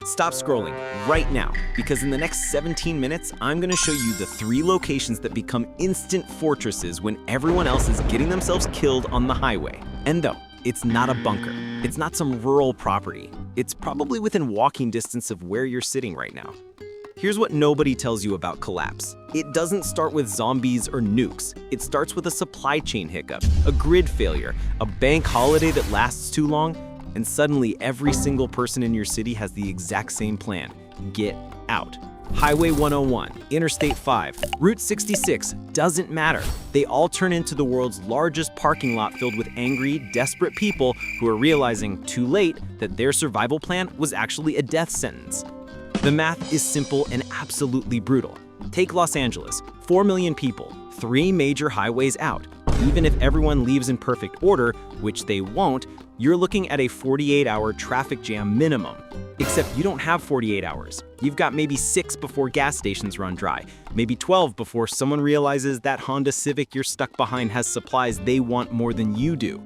Stop scrolling right now, because in the next 17 minutes, I'm gonna show you the 3 locations that become instant fortresses when everyone else is getting themselves killed on the highway. And though, it's not a bunker. It's not some rural property. It's probably within walking distance of where you're sitting right now. Here's what nobody tells you about collapse. It doesn't start with zombies or nukes. It starts with a supply chain hiccup, a grid failure, a bank holiday that lasts too long, and suddenly every single person in your city has the exact same plan. Get out. Highway 101, Interstate 5, Route 66, doesn't matter. They all turn into the world's largest parking lot filled with angry, desperate people who are realizing too late that their survival plan was actually a death sentence. The math is simple and absolutely brutal. Take Los Angeles, 4 million people, 3 major highways out. Even if everyone leaves in perfect order, which they won't, you're looking at a 48-hour traffic jam minimum. Except you don't have 48 hours. You've got maybe 6 before gas stations run dry, maybe 12 before someone realizes that Honda Civic you're stuck behind has supplies they want more than you do.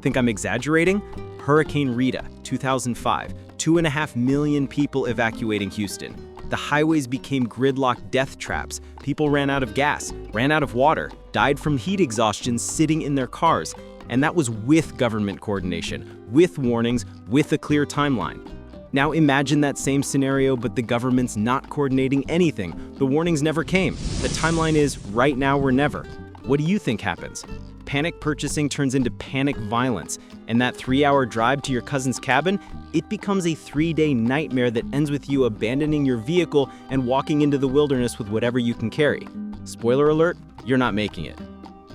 Think I'm exaggerating? Hurricane Rita, 2005, 2.5 million people evacuating Houston. The highways became gridlock death traps. People ran out of gas, ran out of water, died from heat exhaustion sitting in their cars. And that was with government coordination, with warnings, with a clear timeline. Now imagine that same scenario, but the government's not coordinating anything. The warnings never came. The timeline is right now or never. What do you think happens? Panic purchasing turns into panic violence, and that 3-hour drive to your cousin's cabin, it becomes a 3-day nightmare that ends with you abandoning your vehicle and walking into the wilderness with whatever you can carry. Spoiler alert, you're not making it.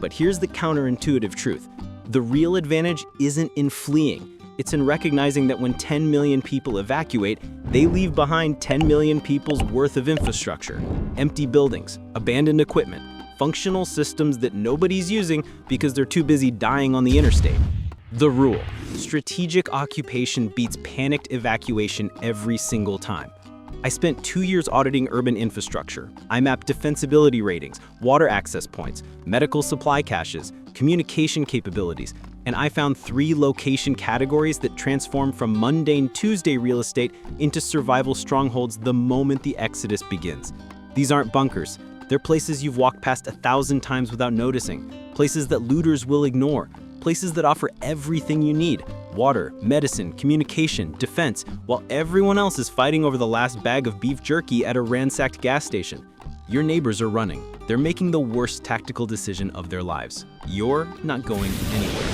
But here's the counterintuitive truth. The real advantage isn't in fleeing. It's in recognizing that when 10 million people evacuate, they leave behind 10 million people's worth of infrastructure. Empty buildings, abandoned equipment, functional systems that nobody's using because they're too busy dying on the interstate. The rule: strategic occupation beats panicked evacuation every single time. I spent 2 years auditing urban infrastructure. I mapped defensibility ratings, water access points, medical supply caches, communication capabilities, and I found 3 location categories that transform from mundane Tuesday real estate into survival strongholds the moment the exodus begins. These aren't bunkers. They're places you've walked past 1,000 times without noticing, places that looters will ignore, places that offer everything you need: water, medicine, communication, defense, while everyone else is fighting over the last bag of beef jerky at a ransacked gas station. Your neighbors are running. They're making the worst tactical decision of their lives. You're not going anywhere.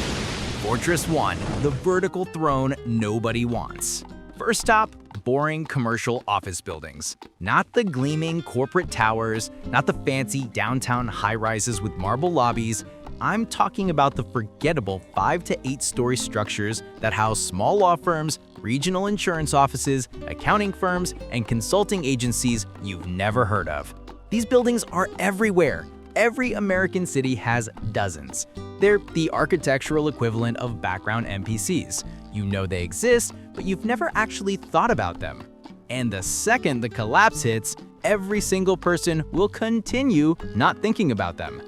Fortress 1, the vertical throne nobody wants. First stop, boring commercial office buildings. Not the gleaming corporate towers, not the fancy downtown high-rises with marble lobbies. I'm talking about the forgettable 5 to 8 story structures that house small law firms, regional insurance offices, accounting firms, and consulting agencies you've never heard of. These buildings are everywhere. Every American city has dozens. They're the architectural equivalent of background NPCs. You know they exist, but you've never actually thought about them. And the second the collapse hits, every single person will continue not thinking about them.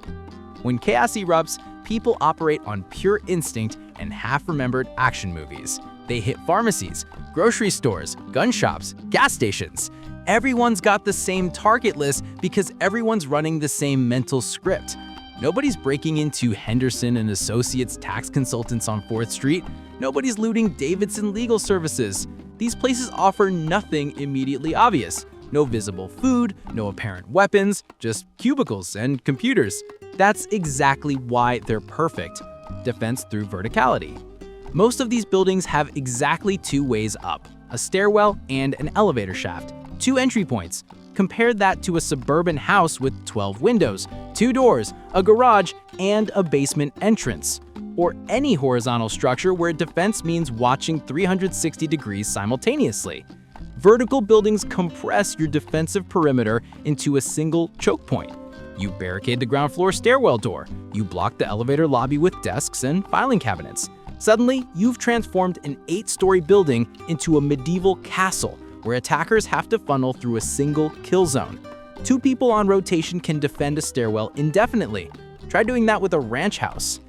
When chaos erupts, people operate on pure instinct and half-remembered action movies. They hit pharmacies, grocery stores, gun shops, gas stations. Everyone's got the same target list because everyone's running the same mental script. Nobody's breaking into Henderson and Associates tax consultants on 4th Street. Nobody's looting Davidson Legal Services. These places offer nothing immediately obvious. No visible food, no apparent weapons, just cubicles and computers. That's exactly why they're perfect. Defense through verticality. Most of these buildings have exactly 2 ways up: a stairwell and an elevator shaft. 2 entry points. Compare that to a suburban house with 12 windows, 2 doors, a garage, and a basement entrance. Or any horizontal structure where defense means watching 360 degrees simultaneously. Vertical buildings compress your defensive perimeter into a single choke point. You barricade the ground floor stairwell door. You block the elevator lobby with desks and filing cabinets. Suddenly, you've transformed an 8-story building into a medieval castle where attackers have to funnel through a single kill zone. 2 people on rotation can defend a stairwell indefinitely. Try doing that with a ranch house.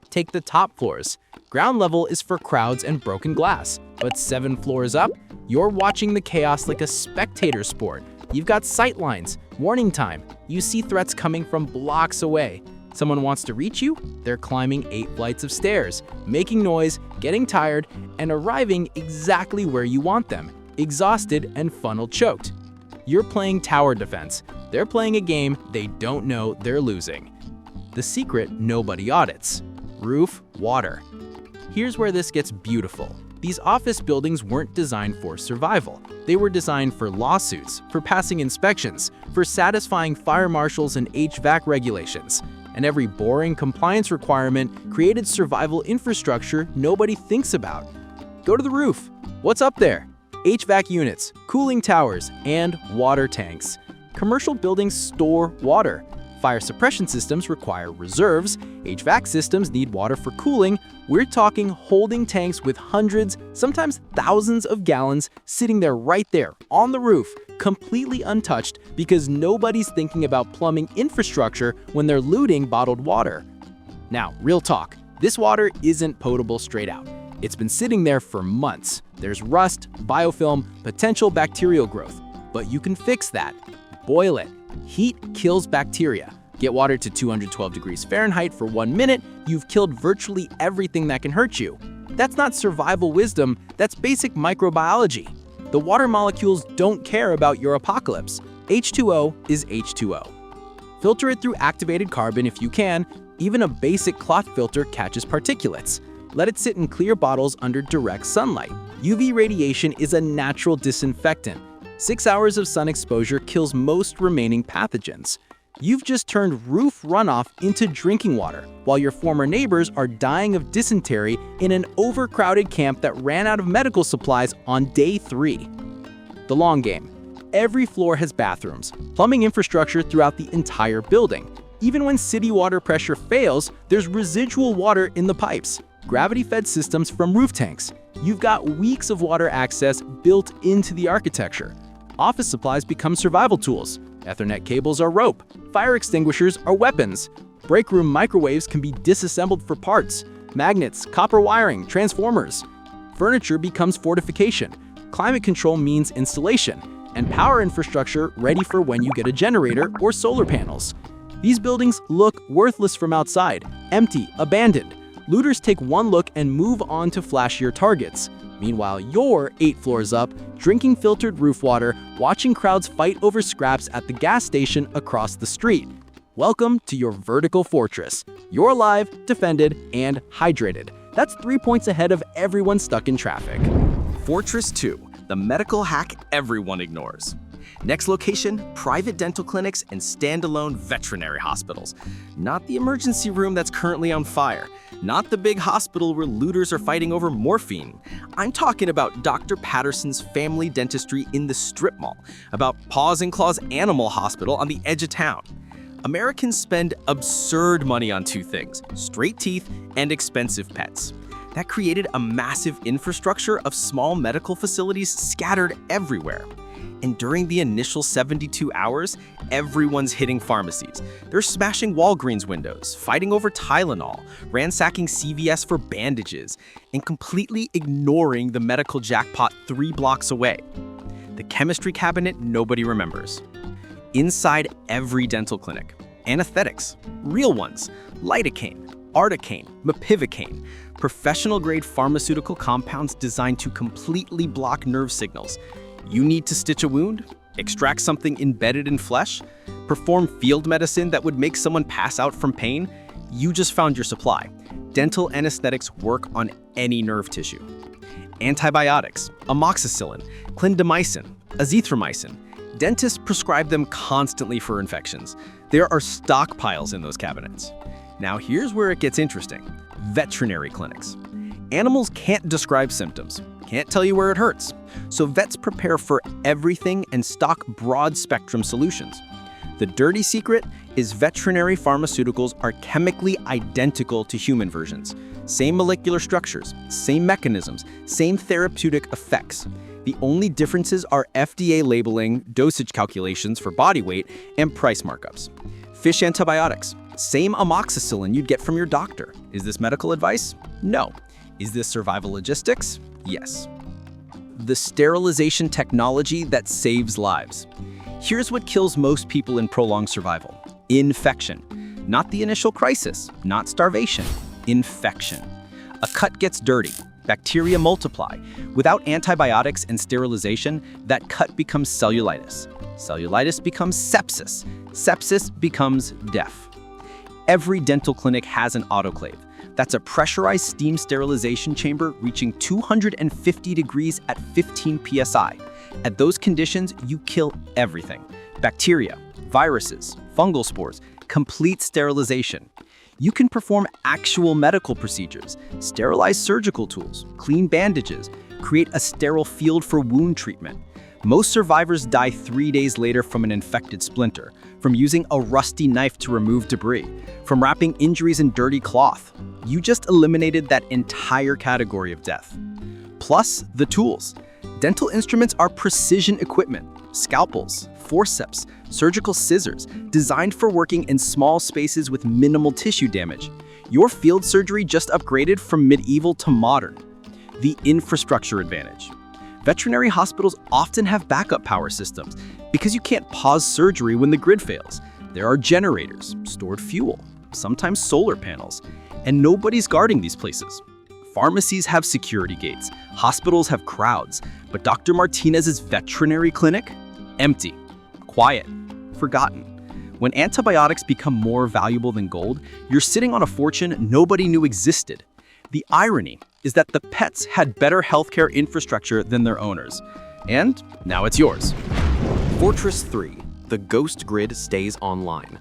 Take the top floors. Ground level is for crowds and broken glass, but 7 floors up, you're watching the chaos like a spectator sport. You've got sightlines, warning time. You see threats coming from blocks away. Someone wants to reach you, they're climbing 8 flights of stairs, making noise, getting tired, and arriving exactly where you want them, exhausted and funnel choked. You're playing tower defense. They're playing a game they don't know they're losing. The secret nobody audits: roof water. Here's where this gets beautiful. These office buildings weren't designed for survival. They were designed for lawsuits, for passing inspections, for satisfying fire marshals and HVAC regulations. And every boring compliance requirement created survival infrastructure nobody thinks about. Go to the roof. What's up there? HVAC units, cooling towers, and water tanks. Commercial buildings store water. Fire suppression systems require reserves. HVAC systems need water for cooling. We're talking holding tanks with hundreds, sometimes thousands of gallons sitting there right there on the roof, completely untouched because nobody's thinking about plumbing infrastructure when they're looting bottled water. Now, real talk, this water isn't potable straight out. It's been sitting there for months. There's rust, biofilm, potential bacterial growth. But you can fix that. Boil it. Heat kills bacteria. Get water to 212 degrees Fahrenheit for 1 minute, you've killed virtually everything that can hurt you. That's not survival wisdom, that's basic microbiology. The water molecules don't care about your apocalypse. H2O is H2O. Filter it through activated carbon if you can. Even a basic cloth filter catches particulates. Let it sit in clear bottles under direct sunlight. UV radiation is a natural disinfectant. 6 hours of sun exposure kills most remaining pathogens. You've just turned roof runoff into drinking water, while your former neighbors are dying of dysentery in an overcrowded camp that ran out of medical supplies on day 3. The long game. Every floor has bathrooms, plumbing infrastructure throughout the entire building. Even when city water pressure fails, there's residual water in the pipes. Gravity-fed systems from roof tanks. You've got weeks of water access built into the architecture. Office supplies become survival tools. Ethernet cables are rope. Fire extinguishers are weapons. Break room microwaves can be disassembled for parts. Magnets, copper wiring, transformers. Furniture becomes fortification. Climate control means installation. And power infrastructure ready for when you get a generator or solar panels. These buildings look worthless from outside, empty, abandoned. Looters take one look and move on to flashier targets. Meanwhile, you're 8 floors up, drinking filtered roof water, watching crowds fight over scraps at the gas station across the street. Welcome to your vertical fortress. You're alive, defended, and hydrated. That's 3 points ahead of everyone stuck in traffic. Fortress 2, the medical hack everyone ignores. Next location, private dental clinics and standalone veterinary hospitals. Not the emergency room that's currently on fire. Not the big hospital where looters are fighting over morphine. I'm talking about Dr. Patterson's family dentistry in the strip mall, about Paws and Claws Animal Hospital on the edge of town. Americans spend absurd money on 2 things: straight teeth and expensive pets. That created a massive infrastructure of small medical facilities scattered everywhere. And during the initial 72 hours, everyone's hitting pharmacies. They're smashing Walgreens windows, fighting over Tylenol, ransacking CVS for bandages, and completely ignoring the medical jackpot 3 blocks away. The chemistry cabinet nobody remembers. Inside every dental clinic, anesthetics, real ones, lidocaine, articaine, mepivacaine, professional-grade pharmaceutical compounds designed to completely block nerve signals. You need to stitch a wound, extract something embedded in flesh, perform field medicine that would make someone pass out from pain. You just found your supply. Dental anesthetics work on any nerve tissue. Antibiotics, amoxicillin, clindamycin, azithromycin. Dentists prescribe them constantly for infections. There are stockpiles in those cabinets. Now here's where it gets interesting. Veterinary clinics. Animals can't describe symptoms, can't tell you where it hurts. So vets prepare for everything and stock broad-spectrum solutions. The dirty secret is veterinary pharmaceuticals are chemically identical to human versions. Same molecular structures, same mechanisms, same therapeutic effects. The only differences are FDA labeling, dosage calculations for body weight, and price markups. Fish antibiotics, same amoxicillin you'd get from your doctor. Is this medical advice? No. Is this survival logistics? Yes. The sterilization technology that saves lives. Here's what kills most people in prolonged survival. Infection. Not the initial crisis, not starvation. Infection. A cut gets dirty. Bacteria multiply. Without antibiotics and sterilization, that cut becomes cellulitis. Cellulitis becomes sepsis. Sepsis becomes death. Every dental clinic has an autoclave. That's a pressurized steam sterilization chamber reaching 250 degrees at 15 psi. At those conditions, you kill everything. Bacteria, viruses, fungal spores, complete sterilization. You can perform actual medical procedures, sterilize surgical tools, clean bandages, create a sterile field for wound treatment. Most survivors die 3 days later from an infected splinter, from using a rusty knife to remove debris, from wrapping injuries in dirty cloth. You just eliminated that entire category of death. Plus, the tools. Dental instruments are precision equipment, scalpels, forceps, surgical scissors, designed for working in small spaces with minimal tissue damage. Your field surgery just upgraded from medieval to modern. The infrastructure advantage. Veterinary hospitals often have backup power systems because you can't pause surgery when the grid fails. There are generators, stored fuel, sometimes solar panels, and nobody's guarding these places. Pharmacies have security gates, hospitals have crowds, but Dr. Martinez's veterinary clinic? Empty, quiet, forgotten. When antibiotics become more valuable than gold, you're sitting on a fortune nobody knew existed. The irony is that the pets had better healthcare infrastructure than their owners. And now it's yours. Fortress 3, the ghost grid stays online.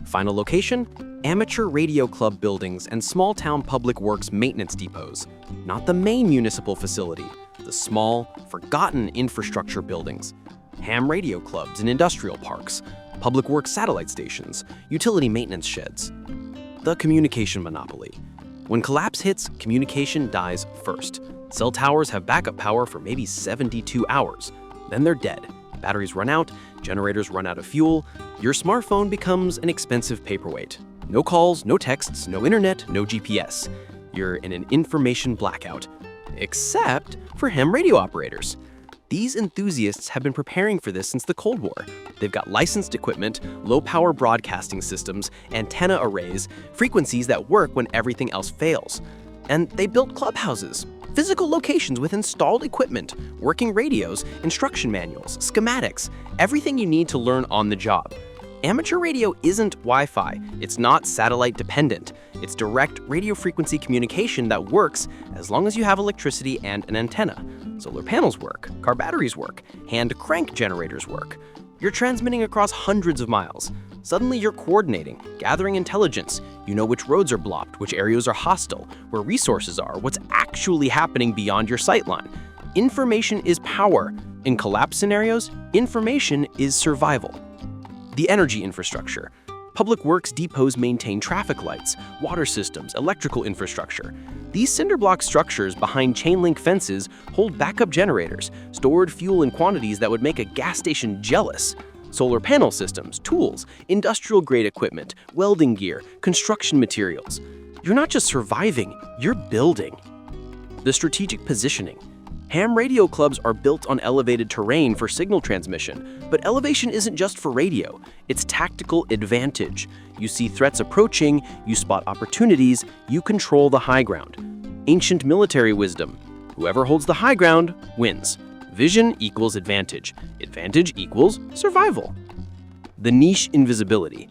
Final location? Amateur radio club buildings and small-town public works maintenance depots. Not the main municipal facility, the small, forgotten infrastructure buildings. Ham radio clubs and industrial parks, public works satellite stations, utility maintenance sheds. The communication monopoly. When collapse hits, communication dies first. Cell towers have backup power for maybe 72 hours. Then they're dead. Batteries run out, generators run out of fuel. Your smartphone becomes an expensive paperweight. No calls, no texts, no internet, no GPS. You're in an information blackout. Except for ham radio operators. These enthusiasts have been preparing for this since the Cold War. They've got licensed equipment, low-power broadcasting systems, antenna arrays, frequencies that work when everything else fails. And they built clubhouses, physical locations with installed equipment, working radios, instruction manuals, schematics, everything you need to learn on the job. Amateur radio isn't Wi-Fi. It's not satellite dependent. It's direct radio frequency communication that works as long as you have electricity and an antenna. Solar panels work, car batteries work, hand crank generators work. You're transmitting across hundreds of miles. Suddenly you're coordinating, gathering intelligence. You know which roads are blocked, which areas are hostile, where resources are, what's actually happening beyond your sightline. Information is power. In collapse scenarios, information is survival. The energy infrastructure. Public works depots maintain traffic lights, water systems, electrical infrastructure. These cinder block structures behind chain link fences hold backup generators, stored fuel in quantities that would make a gas station jealous. Solar panel systems, tools, industrial grade equipment, welding gear, construction materials. You're not just surviving, you're building. The strategic positioning. Ham radio clubs are built on elevated terrain for signal transmission, but elevation isn't just for radio, it's tactical advantage. You see threats approaching, you spot opportunities, you control the high ground. Ancient military wisdom. Whoever holds the high ground wins. Vision equals advantage. Advantage equals survival. The niche invisibility.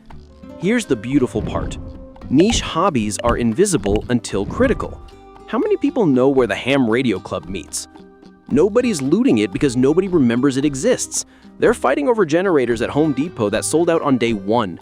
Here's the beautiful part. Niche hobbies are invisible until critical. How many people know where the ham radio club meets? Nobody's looting it because nobody remembers it exists. They're fighting over generators at Home Depot that sold out on day 1.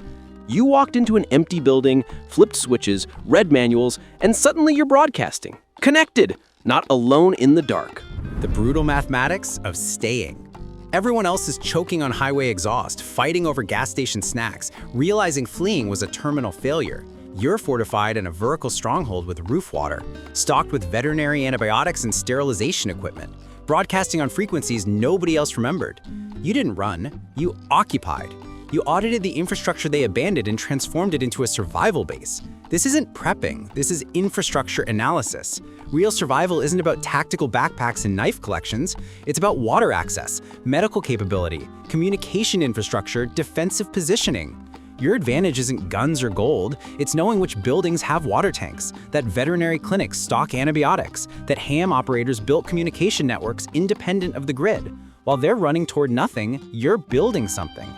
You walked into an empty building, flipped switches, read manuals, and suddenly you're broadcasting. Connected, not alone in the dark. The brutal mathematics of staying. Everyone else is choking on highway exhaust, fighting over gas station snacks, realizing fleeing was a terminal failure. You're fortified in a vertical stronghold with roof water, stocked with veterinary antibiotics and sterilization equipment, broadcasting on frequencies nobody else remembered. You didn't run, you occupied. You audited the infrastructure they abandoned and transformed it into a survival base. This isn't prepping, this is infrastructure analysis. Real survival isn't about tactical backpacks and knife collections, it's about water access, medical capability, communication infrastructure, defensive positioning. Your advantage isn't guns or gold, it's knowing which buildings have water tanks, that veterinary clinics stock antibiotics, that ham operators built communication networks independent of the grid. While they're running toward nothing, you're building something.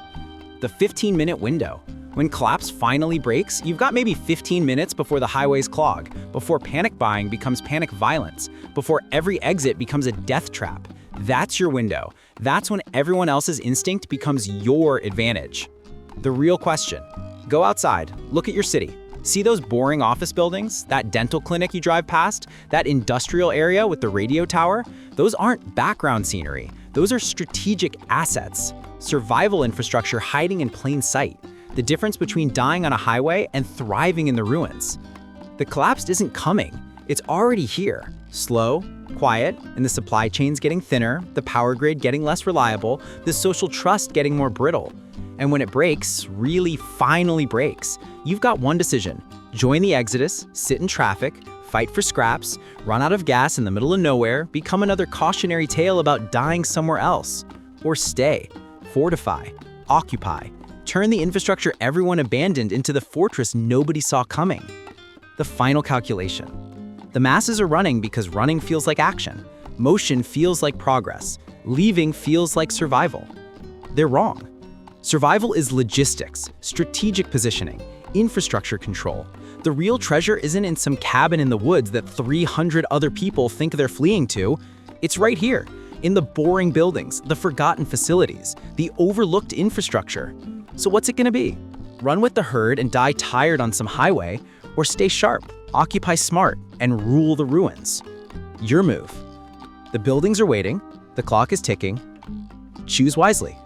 The 15-minute window. When collapse finally breaks, you've got maybe 15 minutes before the highways clog, before panic buying becomes panic violence, before every exit becomes a death trap. That's your window. That's when everyone else's instinct becomes your advantage. The real question: go outside, look at your city. See those boring office buildings, that dental clinic you drive past, that industrial area with the radio tower? Those aren't background scenery. Those are strategic assets. Survival infrastructure hiding in plain sight. The difference between dying on a highway and thriving in the ruins. The collapse isn't coming, it's already here. Slow, quiet, and the supply chains getting thinner, the power grid getting less reliable, the social trust getting more brittle. And when it breaks, really finally breaks, you've got one decision: join the exodus, sit in traffic, fight for scraps, run out of gas in the middle of nowhere, become another cautionary tale about dying somewhere else. Or stay, fortify, occupy, turn the infrastructure everyone abandoned into the fortress nobody saw coming. The final calculation. The masses are running because running feels like action. Motion feels like progress. Leaving feels like survival. They're wrong. Survival is logistics, strategic positioning, infrastructure control. The real treasure isn't in some cabin in the woods that 300 other people think they're fleeing to. It's right here, in the boring buildings, the forgotten facilities, the overlooked infrastructure. So what's it gonna be? Run with the herd and die tired on some highway, or stay sharp, occupy smart, and rule the ruins? Your move. The buildings are waiting, the clock is ticking. Choose wisely.